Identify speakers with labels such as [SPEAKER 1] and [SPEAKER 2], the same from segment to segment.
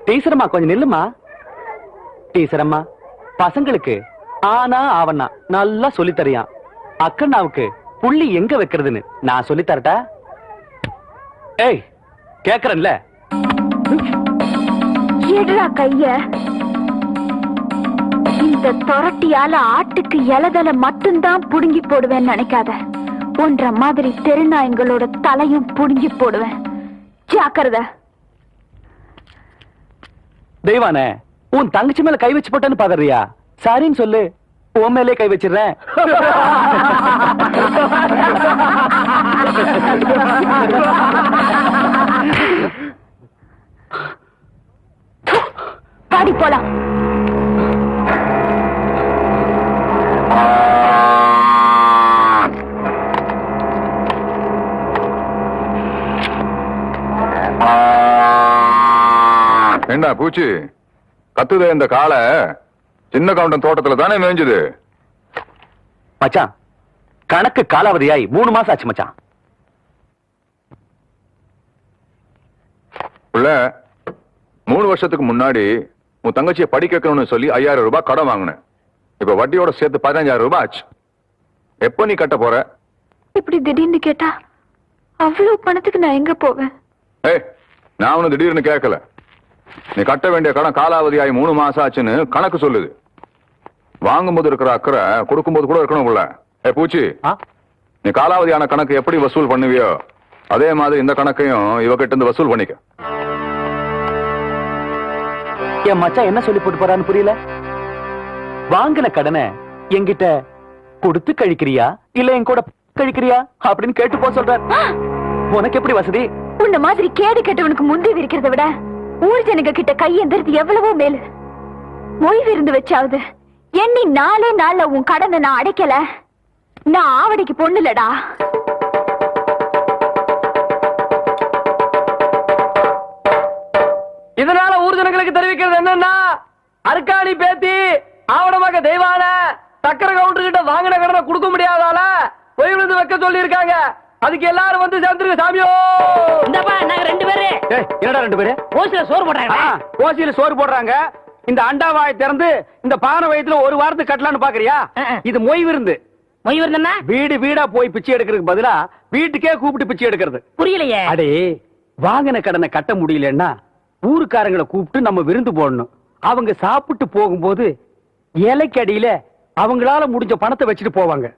[SPEAKER 1] டீச்சரம்மா கொஞ்சம் நில்லுமா. டீச்சரம்மா, பசங்களுக்கு ஆனா ஆவண்ணா நல்லா சொல்லித்தரியான். அக்கண்ணாவுக்கு புள்ளி எங்க வைக்கிறதுன்னு நான் சொல்லி தரட்டா? ஏய், கேக்குறேன்ல.
[SPEAKER 2] எடுறா கைய. இந்த தொரட்டியால ஆட்டுக்கு இலதலை மட்டும்தான் புடுங்கி போடுவேன்னு நினைக்காத. ஒன்ற மாதிரி தெருநாய்களோட தலையும் புடுங்கி போடுவேன். ஜாக்கிரதை.
[SPEAKER 1] தெய்வானே, உன் தங்கச்சி மேல கை வச்சு போட்டேன்னு பாக்குறியா? சரின்னு சொல்லு, உன் மேலே கை வச்சிடுறேன்.
[SPEAKER 2] பாடி போலாம்.
[SPEAKER 3] என்ன பூச்சி கத்துதே இந்த காலை? சின்ன கவுண்டன் தோட்டத்துல தானே மேய்ஞ்சது.
[SPEAKER 1] மச்சான், கணக்கு காலாவதியாய் 3 மாசம் ஆச்சு மச்சான்.
[SPEAKER 3] உள்ள 3 வருஷத்துக்கு முன்னாடி உன் தங்கச்சியை படிக்க வைக்கணும்னு சொல்லி 5000 ரூபாய் கடன் வாங்கினேன். இப்ப வட்டியோட சேர்த்து 15000 ரூபாய் ஆச்சு. எப்ப நீ கட்ட போற?
[SPEAKER 2] இப்படி திடீர்னு கேட்டா அவ்வளவு பணத்துக்கு நான் எங்க போவேன்?
[SPEAKER 3] ஏய், நான் உன்னை திடீர்னு கேட்கல. நீ கட்ட வேண்டிய கடன் காலாவதியாகி 3 மாசம் ஆச்சுன்னு கணக்கு சொல்லுது. வாங்கும்போது இருக்கிற அக்கறை கொடுக்கும்போது கூட இருக்கணும் உள்ள. ஏ பூச்சி, நீ காலாவதியான கணக்கு எப்படி வசூல் பண்ணுவியோ அதே மாதிரி இந்த கணக்கையும் இவகிட்ட இருந்து வசூல் பண்ணிக்க.
[SPEAKER 1] என் மச்சான் என்ன சொல்லி போட்டு போறான்னு புரியல. வாங்கின கடனை என்கிட்ட கொடுத்து கழிக்கிறியா இல்ல என் கூட கழிக்கிறியா அப்படின்னு கேட்டு போ சொல்ற. உனக்கு எப்படி வசதி?
[SPEAKER 2] உன்ன மாதிரி கேடு கெட்டவனுக்கு முந்தி இருக்கிறத விட ஊர் ஜனங்க கிட்ட கையெந்திரது எவ்வளவோ மேலு. மொய்வு இருந்து வச்சாவது எண்ணி 4 நாள்ல உன் கடனை நான் அடைக்கல. நான் ஆவடைக்கு பொண்ணு இல்லடா.
[SPEAKER 4] இதனால ஊர் ஜனங்களுக்கு தெரிவிக்கிறது என்னன்னா, அருக்காணி பேத்தி ஆவணமாக தெய்வான சக்கர கவுண்டர் கிட்ட வாங்கின கடனை கொடுக்க முடியாதால பொய் விழுந்து வைக்க சொல்லி இருக்காங்க. அதுக்கு எல்லாரும் வந்து சேர்ந்துருங்க சாமியோ.
[SPEAKER 5] இந்தப்பா நாங்க 2 பேரு.
[SPEAKER 1] என்னடா 2 பேரு?
[SPEAKER 5] ஓசில சோறு போடுறாங்க.
[SPEAKER 1] ஓசியில சோறு போடுறாங்க. இந்த அண்டாவாய் திறந்து இந்த பானை வயத்துல 1 வாரத்துக்கு கட்டலான்னு பாக்குறியா? இது மொய் விருந்து.
[SPEAKER 5] மொய் விருந்தா? வீடு
[SPEAKER 1] வீடா போய் பிச்சை எடுக்கிறதுக்கு பதிலா வீட்டுக்கே கூப்பிட்டு பிச்சை எடுக்கிறது.
[SPEAKER 5] புரியலையே.
[SPEAKER 1] அடே, வாங்கின கடனை கட்ட முடியலன்னா ஊருக்காரங்களை கூப்பிட்டு நம்ம விருந்து போடணும். அவங்க சாப்பிட்டு போகும்போது இலைக்கு அடியில அவங்களால முடிஞ்ச பணத்தை வச்சுட்டு போவாங்க.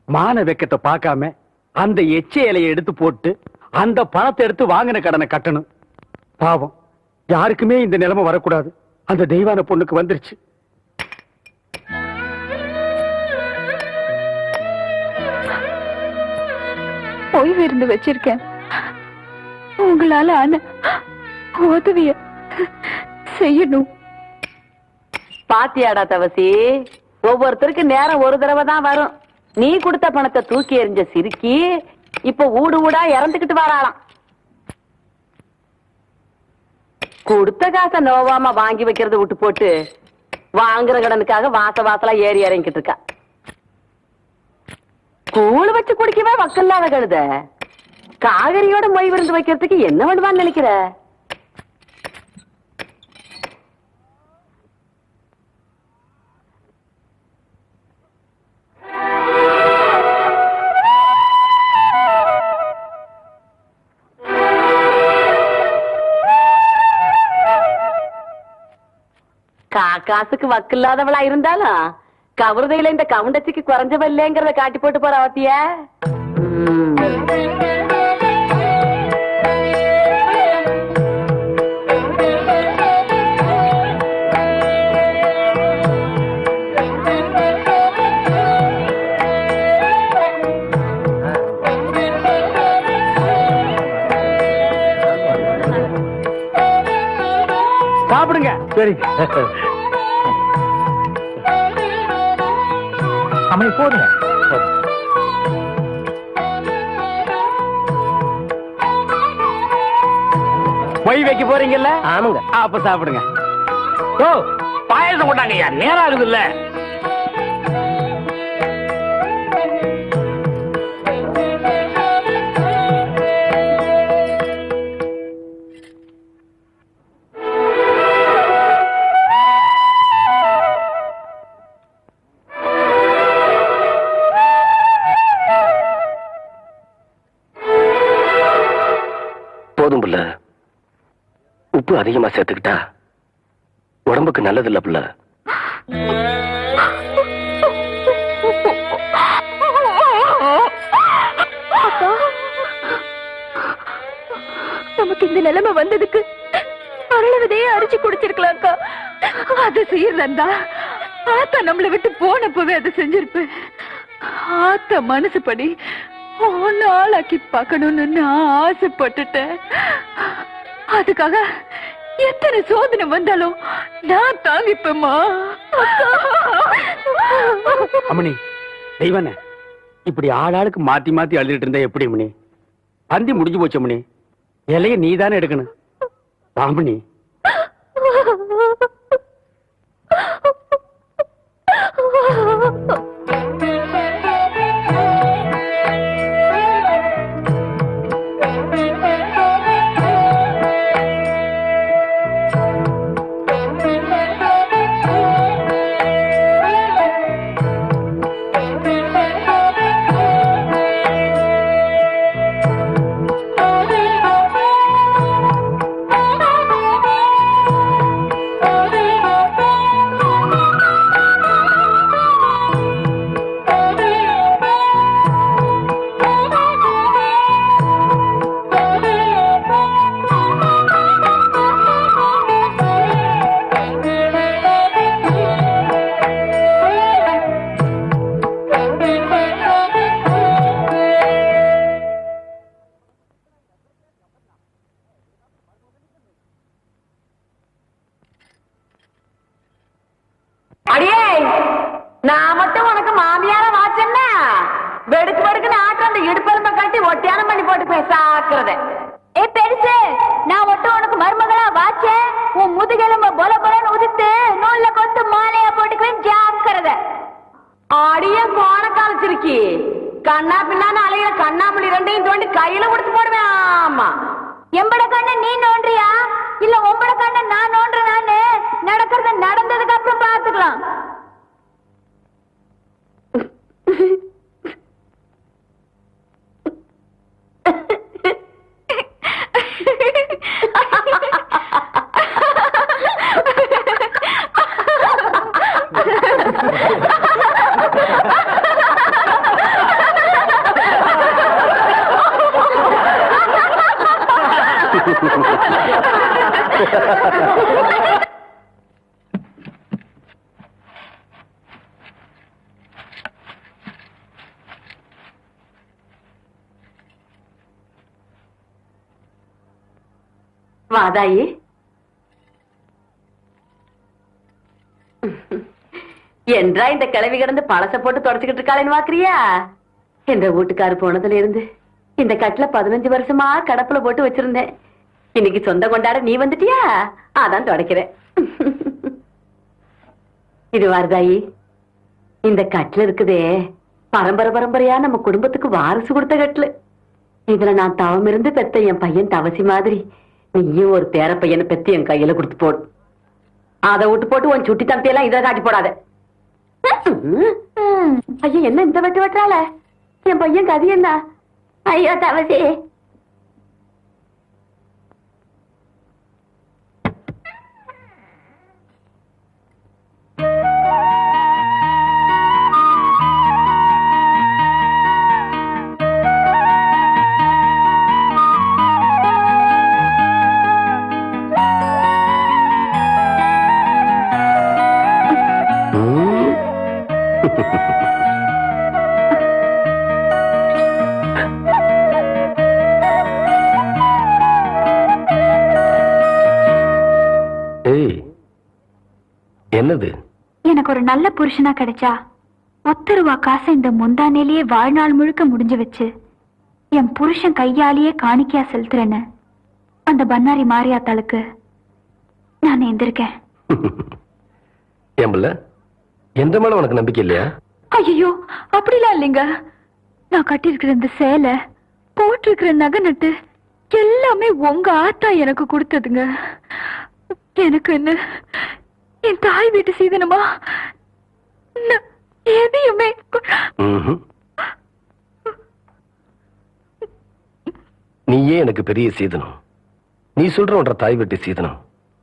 [SPEAKER 1] மான வெக்கத்தை பார்க்காம அந்த எச்ச இலையை எடுத்து போட்டு அந்த பணத்தை எடுத்து வாங்கின கடனை கட்டணும். பாவம், யாருக்குமே இந்த நிலைமை வரக்கூடாது. அந்த தெய்வான பொண்ணுக்கு வந்துருச்சு.
[SPEAKER 2] ஓய்வு இருந்து வச்சிருக்கேன். உங்களால ஆன உதவிய செய்யணும்.
[SPEAKER 6] பாத்தியாடா தவசி, ஒவ்வொருத்தருக்கு நேரம் ஒரு தடவை தான் வரும். நீ கொடுத்த பணத்தை தூக்கி எறிஞ்ச சிரிக்கி இப்ப ஊடு ஊடா இறந்துகிட்டு வராளாம். கொடுத்த காசை நோவாம வாங்கி வைக்கிறத விட்டு போட்டு வாங்குற கடனுக்காக வாசலா ஏறி இறங்கிட்டு இருக்கா. கூழ் வச்சு குடிக்கவே வக்கல்லாத கழுத காவிரியோட மொய் விருந்து வைக்கிறதுக்கு என்ன பண்ணுவான்னு நினைக்கிற? காசுக்கு வக்கில்லாதவளா இருந்தாலும் கவருதையில இந்த கவுண்டச்சிக்கு குறைஞ்சவில்லைங்கிறத காட்டி போட்டு போற அவத்திய.
[SPEAKER 1] சாப்பிடுங்க. சரி அம்மை போடுங்க. பொய் வைக்க போறீங்கல்ல?
[SPEAKER 5] ஆமாங்க.
[SPEAKER 1] அப்ப சாப்பிடுங்க.
[SPEAKER 5] ஓ, பாயசம் கொண்டாங்க. நேரம் ஆகுது இல்ல? போதும் புள்ள. உப்பு அதிகமா சேர்த்துக்கிட்டா உடம்புக்கு நல்லது இல்ல புள்ள.
[SPEAKER 2] நமக்கு இந்த நிலைமை வந்ததுக்கு அருளவதையே அரிச்சு குடிச்சிருக்கலாம் அக்கா. அதை செய்யறதா ஆத்தா நம்மளை விட்டு போனப்பவே அதை செஞ்சிருப்பேன். ஆத்தா மனசுப்படி ஒன்னு ஆளாக்கி பார்க்கணும்னு நான் ஆசைப்பட்டுட்டேன். அதுக்காக எத்தனை சோதனை வந்தாலும் நான் தாங்கிப்பேம்மா.
[SPEAKER 1] அம்மணி தெய்வானே, இப்படி ஆளாளுக்கு மாத்தி மாத்தி அழுதுட்டு இருந்தா எப்படி மணி? பந்தி முடிஞ்சு போச்சு மணி. இலைய நீதானே எடுக்கணும். ராமணி
[SPEAKER 6] அடியே, நான் மட்டும் உனக்கு மாமியார வாச்சேன்னா வெடுக்கு வெடுக்குன்னு ஆட்டு அந்த இடுப்பெலும்ப கட்டி ஒட்டியான பண்ணி போட்டு பேசாக்குறத.
[SPEAKER 2] ஏ பெருசு, நான் மட்டும் உனக்கு மருமகளா வாச்சேன். உன் முதுகெலும்ப பொல பொலன்னு உதித்து நூல்ல கொத்து மாலையா போட்டுக்குவேன். ஜாக்கிரத.
[SPEAKER 6] அடியே கோண காலச்சிருக்கி, கண்ணா பின்னான்னு அலையில கண்ணாமணி ரெண்டையும் தோண்டி கையில கொடுத்து போடுவேன். ஆமா,
[SPEAKER 2] எம்பட கண்ண நீ நோன்றியா இல்ல உம்பட கண்ண நான் நோன்றேன்னு நடக்கிறத நடந்ததுக்கு அப்புறம் பாத்துக்கலாம்.
[SPEAKER 6] வாதாயி, என்றா இந்த கிளவி கிடந்து பழச போட்டு தொடச்சுக்கிட்டு இருக்காளேன்னு பாக்குறியா? என்ற வீட்டுக்காரு போனதுல இருந்து இந்த கட்டுல 15 வருஷமா கடப்புல போட்டு வச்சிருந்தேன். இன்னைக்கு சொந்த கொண்டாட நீ வந்துட்டியா, அதான் தொடக்கிறேன். இது வாரதாயி, இந்த கட்டுல இருக்குதே பரம்பரை பரம்பரையா நம்ம குடும்பத்துக்கு வாரிசு கொடுத்த கட்டுல. இதுல நான் தவம் இருந்து பெத்த என் பையன் தவசி மாதிரி நீயும் ஒரு பேர பையனை பெத்து என் கையில கொடுத்து போடு. அதை விட்டு போட்டு உன் சுட்டி தம்பியெல்லாம் இதை காட்டி போடாத. ஐயா, என்ன இந்த வெட்டு வெட்டுறாள? என் பையன் கதி என்ன? ஐயோ தவசி,
[SPEAKER 5] என்னது?
[SPEAKER 2] எனக்கு ஒரு நல்ல புருஷனா கிடைச்சா 10 ரூபா காசை இந்த முந்தானேலேயே வாழ்நாள் முழுக்க முடிஞ்சு வச்சு என் புருஷன் கையாலேயே காணிக்கையா செலுத்துறேன்னு அந்த பன்னாரி மாரியாத்தாளுக்கு நான் எந்திருக்கேன்.
[SPEAKER 5] ஏம்பல, எந்த மேல உனக்கு நம்பிக்கை இல்லையா?
[SPEAKER 2] ஐயோ, அப்படிலாம் இல்லைங்க. நான் கட்டியிருக்கிற இந்த சேலை, போட்டிருக்கிற நகை நட்டு எல்லாமே உங்க ஆத்தா எனக்கு கொடுத்ததுங்க. எனக்கு என்ன என் தாய் வீட்டு சீதனமா எதையுமே
[SPEAKER 5] நீயே எனக்கு பெரிய சீதனம். நீ சொல்ற ஒன்ற தாய் வெட்டி சீதனம்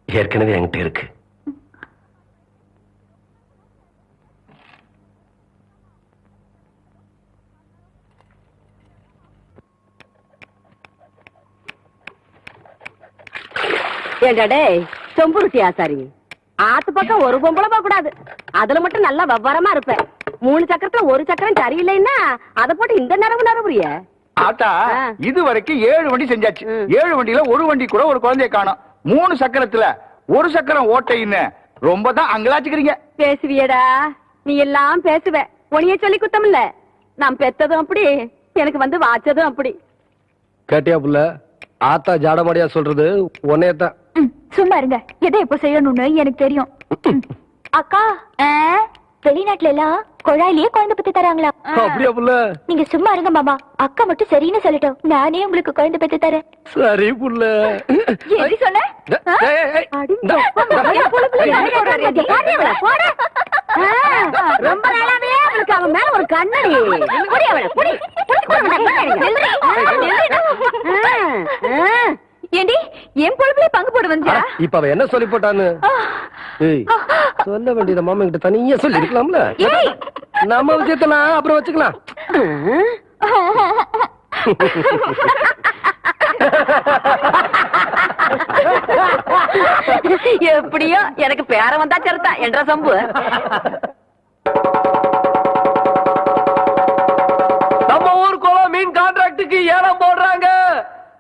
[SPEAKER 5] ஏற்கனவே என்கிட்ட இருக்கு.
[SPEAKER 6] ஏண்டாடே செம்புருட்டி ஆசாரி, ஆத்து பக்கம் ஒரு பொம்பளை போக கூடாது. அதுல மட்டும் நல்லா விவரமா இருப்பேன். 3 சக்கரத்துல ஒரு சக்கரம் சரியில்லைன்னா அதை போட்டு இந்த நரவுறிய.
[SPEAKER 7] ஆத்தா, இது வரைக்கும் 7 வண்டி செஞ்சாச்சு. 7 வண்டியில ஒரு வண்டி கூட ஒரு குழந்தைய காணோம். 3 சக்கரத்துல ஒரு சக்கரம் ஓட்டைன்னு ரொம்ப தான் அங்கலாச்சுக்கிறீங்க.
[SPEAKER 6] பேசுவியடா, நீ எல்லாம் பேசுவ. உனிய சொல்லி குத்தம் இல்ல. நான் பெத்ததும் அப்படி, எனக்கு வந்து வாச்சதும் அப்படி.
[SPEAKER 5] கேட்டியா புள்ள? ஆத்தா ஜாடமாடியா சொல்றது உன்னையத்தான்.
[SPEAKER 2] சும்மா இருங்க. எதை எப்ப செய்யணும்னு எனக்கு தெரியும். அக்கா, வெளிநாட்டுல எல்லாம் குழாயிலேயே குழந்தை பத்தி தராங்களா?
[SPEAKER 5] அப்படியா புள்ள?
[SPEAKER 2] நீங்க சும்மா இருங்க மாமா. அக்கா மட்டும் சரின்னு சொல்லட்டும், நானே உங்களுக்கு குழந்தை பத்தி தரேன்.
[SPEAKER 5] சரி புள்ள.
[SPEAKER 2] எப்படி சொன்ன?
[SPEAKER 6] ரொம்ப நாளாவே அவளுக்கு அவன் மேல ஒரு கண்ணடி.
[SPEAKER 2] ஏண்டி என் பொழுதுல பங்கு போட வந்தியா?
[SPEAKER 5] இப்ப அவ என்ன சொல்லி போட்டான்னு சொல்ல வேண்டியத மாமா கிட்ட தனியா சொல்லி இருக்கலாம்ல. நம்ம விஷயத்தெல்லாம் அப்புறம் வச்சுக்கலாம்.
[SPEAKER 6] எப்படியோ எனக்கு பேர வந்தா சரித்தா என்ற சம்பு.
[SPEAKER 4] நம்ம ஊர் குளம் மீன் கான்ட்ராக்டுக்கு ஏலம் போடுறாங்க.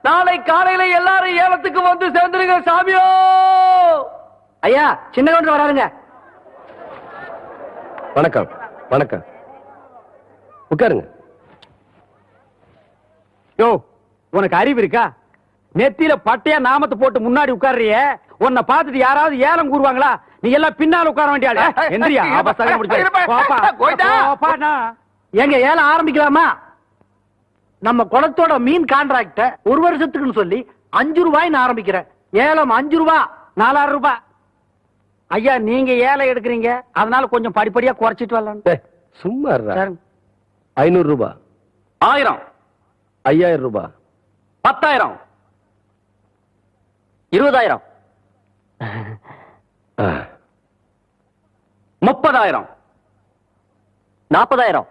[SPEAKER 4] நாளை காலையில எல்லாரும் ஏலத்துக்கு வந்து சேர்ந்துருங்க சாமியோ. ஐயா, சின்ன கவுண்டர் வராருங்க.
[SPEAKER 5] வணக்கம். வணக்கம். உட்காருங்க.
[SPEAKER 1] யோ, உனக்கு அறிவு இருக்கா? நெத்தியில பட்டையா நாமத்தை போட்டு முன்னாடி உட்கார்றிய, உன்னை பார்த்துட்டு யாராவது ஏலம் கூறுவாங்களா? நீ எல்லாம் பின்னால உட்கார வேண்டியாள். எந்திரியா?
[SPEAKER 4] எங்க ஏலம் ஆரம்பிக்கலாமா? நம்ம குளத்தோட மீன் கான்ட்ராக்ட 1 வருஷத்துக்குன்னு சொல்லி 5 ரூபாய்னு ஆரம்பிக்கிறேன். ஏலம் 5 ரூபா, 4000 ரூபாய். ஐயா, நீங்க ஏலம் எடுக்கிறீங்க, அதனால கொஞ்சம் படிப்படியா குறைச்சிட்டு வரலாம்.
[SPEAKER 5] சும்மா 500 ரூபாய்,
[SPEAKER 1] 1000,
[SPEAKER 5] 5000 ரூபாய்,
[SPEAKER 1] 10,000, 20,000, 30,000, 40,000.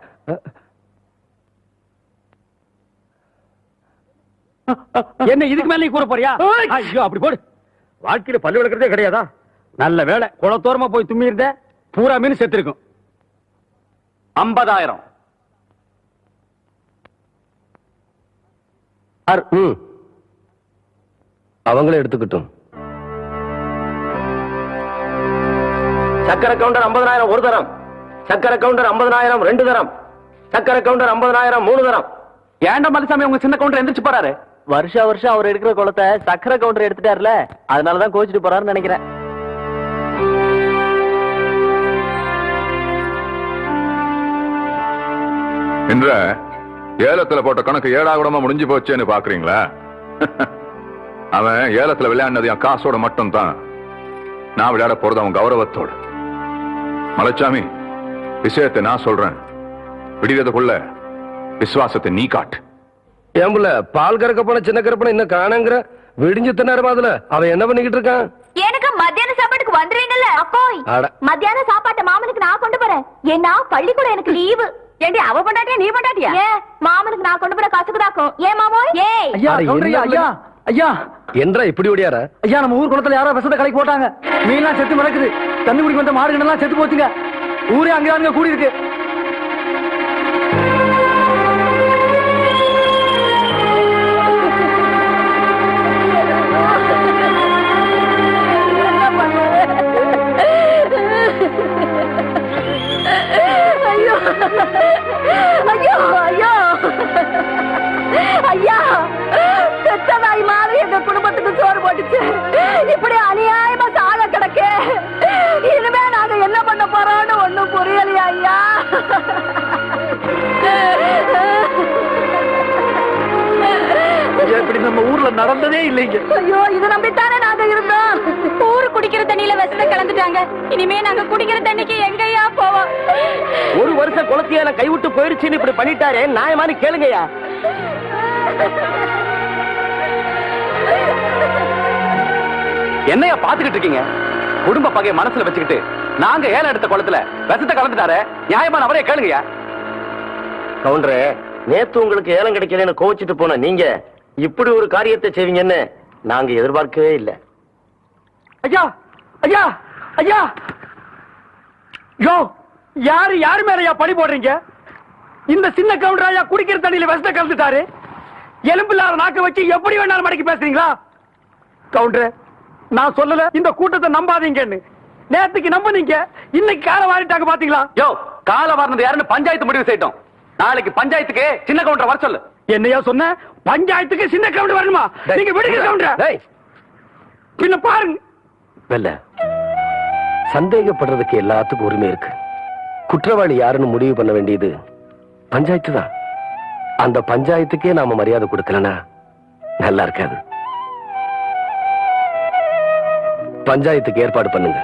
[SPEAKER 1] என்ன இதுக்கு மேல நீ கூற போறியா? ஐயோ, அப்படி போடு. வாழ்க்கையில பல்லு விளக்குறதே கிடையாதா? நல்ல வேலை, குளத்தோரமா போய் தும்மி இருந்த பூரா மீன் செத்து இருக்கும். 50,000.
[SPEAKER 5] அவங்களே எடுத்துக்கிட்டும்.
[SPEAKER 8] சக்கரை கவுண்டர் 50,000 ஒரு தரம், சக்கரை கவுண்டர் 50,000 2 தரம், சக்கரை கவுண்டர் 50,000 3 தரம்.
[SPEAKER 1] ஏன்டா மலைசாமி உங்க சின்ன கவுண்டர் எந்திரிச்சு போறாரு?
[SPEAKER 4] வருஷம் அவர் எடுக்கிற குளத்தை சக்கரை கவுண்டர் எடுத்துட்டாருல, அதனாலதான் கோச்சிட்டு போறாருன்னு நினைக்கிறேன்.
[SPEAKER 3] என்ற ஏலத்துல போட்ட கணக்கு 7ஆகடமா முடிஞ்சு போச்சேன்னு பாக்குறீங்களா? அவன் ஏலத்துல விளையாடினது என் காசோட மட்டும் தான். நான் விளையாட போறது அவன் கௌரவத்தோட. மலைச்சாமி, விஷயத்தை நான் சொல்றேன். விடியறதுக்குள்ள விசுவாசத்தை நீ காட்டு.
[SPEAKER 5] ஏம்புல பால் கறக்க போன சின்ன கருப்பனை இன்னும் காணங்கிற விடிஞ்சு தின்னாரு அதுல அவன் என்ன பண்ணிக்கிட்டு இருக்கான்?
[SPEAKER 2] எனக்கு மத்தியான சாப்பாட்டுக்கு வந்துருவீங்கல்ல அக்கோய்?
[SPEAKER 5] அட.
[SPEAKER 2] மத்தியான சாப்பாட்டை மாமனுக்கு நான் கொண்டு போறேன். ஏன்னா பள்ளிக்கூடம் எனக்கு லீவு.
[SPEAKER 6] ஏண்டி அவ பண்ணாட்டியா நீ பண்ணாட்டியா?
[SPEAKER 2] ஏன் மாமனுக்கு நான் கொண்டு போற கசுக்குதாக்கும். ஏன் மாமோய்? ஏய்
[SPEAKER 4] ஐயா,
[SPEAKER 5] அட,
[SPEAKER 4] கவுண்டர்
[SPEAKER 5] என்ன
[SPEAKER 4] ஐயா, ஐயா,
[SPEAKER 5] என்றா இப்படி ஓடியார?
[SPEAKER 4] ஐயா, நம்ம ஊர் குளத்துல யாரோ விஷத்தை கலக்கி போட்டாங்க. மீன்லாம் செத்து மிதக்குது. தண்ணி குடிக்க வந்த மாடுகள்லாம் செத்து போச்சுங்க. ஊரே அங்க கூடி இருக்கு.
[SPEAKER 6] ஐயோ ஐயோ ஐயோ ஐயா, பெத்த நாய் மாதிரி எங்க குடும்பத்துக்கு சோறு போட்டுச்சு. இப்படி அநியாயமா சாக கிடக்கு. இனிமே நாங்க என்ன பண்ண போறோம்னு ஒண்ணும் புரியலையா ஐயா?
[SPEAKER 4] இப்படி நம்ம ஊர்ல நடந்ததே இல்லைங்க.
[SPEAKER 6] ஐயோ, இது நம்பித்தானே நாங்க இருந்தோம்.
[SPEAKER 2] ஊரு குடிக்கிற தண்ணியில விஷத்தை கலந்துட்டாங்க. இனிமே நாங்க குடிக்கிற தண்ணிக்கு எங்கயா போவோம்?
[SPEAKER 8] 1 வருஷம் குளத்தியால கைவிட்டு போயிருச்சுன்னு இப்படி பண்ணிட்டாரே, நியாயமானு கேளுங்கய்யா.
[SPEAKER 1] என்னையா பாத்துக்கிட்டு இருக்கீங்க? குடும்ப பகையை மனசுல வச்சுக்கிட்டு நாங்க ஏலம் எடுத்த குளத்துல விஷத்தை கலந்துட்டாரு. நியாயமான அவரே கேளுங்கயா.
[SPEAKER 8] கவுண்டரே, நேத்து உங்களுக்கு ஏலம் கிடைக்கலன்னு கோவிச்சிட்டு போன நீங்க இப்படி ஒரு காரியத்தை செய்வீங்கன்னு நாங்க எதிர்பார்க்கவே இல்லை.
[SPEAKER 1] ஐயா ஐயா ஐயா, யோ யாரு மேலயா பழி போடுறீங்க? இந்த சின்ன கவுண்டராயா குடிக்கிற தண்ணியில விஷத்தை கலந்துட்டாரு. எலும்பில்லாத நாக்க வச்சு எப்படி வேணாலும் மடக்கி பேசுறீங்களா? கவுண்டர், நான் சொல்லல இந்த கூட்டத்தை நம்பாதீங்கன்னு. நேத்துக்கு நம்புனீங்க, இன்னைக்கு காலை வாரிட்டாங்க பாத்தீங்களா? யோ, காலை வாரினது யாருன்னு பஞ்சாயத்து முடிவு செய்யட்டும். நாளைக்கு பஞ்சாயத்துக்கு சின்ன கவுண்டர் வர சொல்லு. என்னையா சொன்ன? பஞ்சாயத்துக்கு சின்ன கவுண்டர் வரணுமா? நீங்க விடுங்க கவுண்டர். பின்ன பாருங்க.
[SPEAKER 5] வெல்ல, சந்தேகப்படுறதுக்கு எல்லாத்துக்கும் உரிமை இருக்கு. குற்றவாளி யாருன்னு முடிவு பண்ண வேண்டியது பஞ்சாயத்து தான். அந்த பஞ்சாயத்துக்கே நாம மரியாதை கொடுக்கலனா நல்லா இருக்காது. பஞ்சாயத்துக்கு ஏற்பாடு பண்ணுங்க.